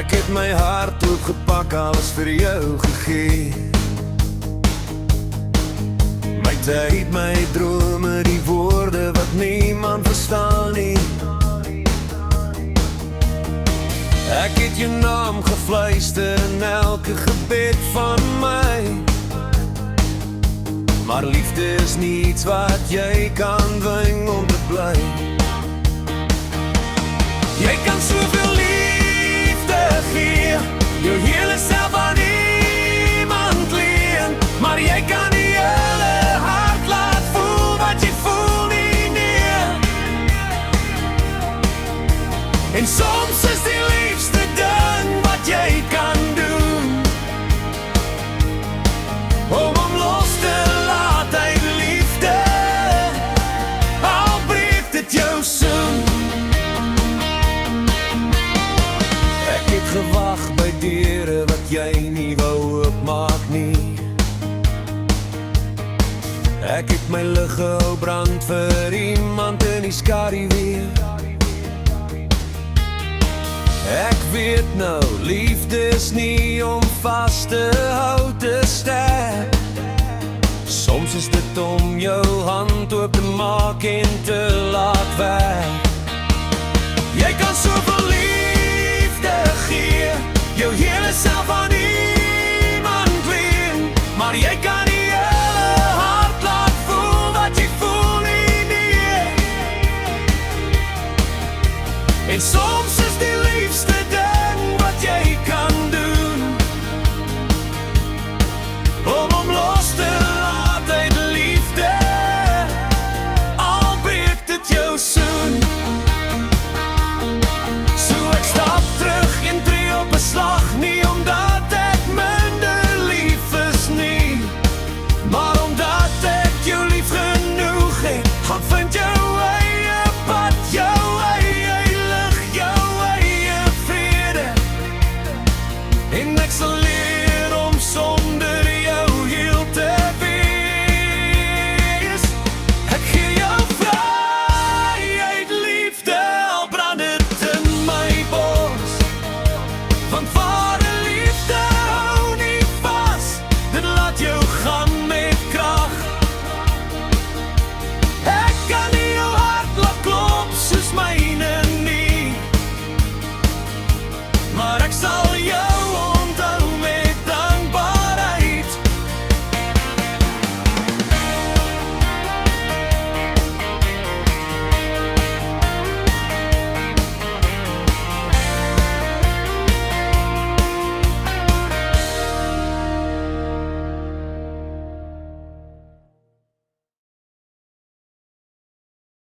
Ek het my hart oopgepak, alles vir jou gegee. My tyd, my drome, die woorde wat niemand verstaan nie. Ek het jou naam gefluister in elke gebed van my. Maar liefde is nie iets wat jy kan dwing om te bly. Jy kan soveel liefde gee, jou hele self aan iemand leen, maar jy kan nie hele hart laat voel wat jy voel nie, nee. En soms is die liefste ding wat jy kan doen om los te laat uit liefde, al breek dit jou soen. Ek het gewag by deure wat jy nie wou oopmaak nie. Ek het my lig gehou brand vir iemand in die skaduwee. Ek weet nou, liefde is nie om vas te hou te sterk. Soms is dit om jou hand oop te maak en te laat werk. Jy kan soveel liefde gee, jou hele self aan iemand leen, maar jy kan nie hele hart laat voel wat jy voel nie, nee. En soms is die liefste ding wat jy kan doen om los te laat uit liefde, al breek dit jou soen. So ek stap terug en tree op 'n slag, nie omdat ek minder lief is nie, maar omdat ek jou lief genoeg het. Gaan vind jou eie pad, jou eie lig, jou eie vrede, en ek sal leer om sonder jou heel te wees. Ek gee jou vryheid, liefde, al brand dit in my bors. Want ware liefde hou nie vas, dit laat jou gaan met krag. Ek kan nie jou hart laat klop soos myne nie, maar ek sal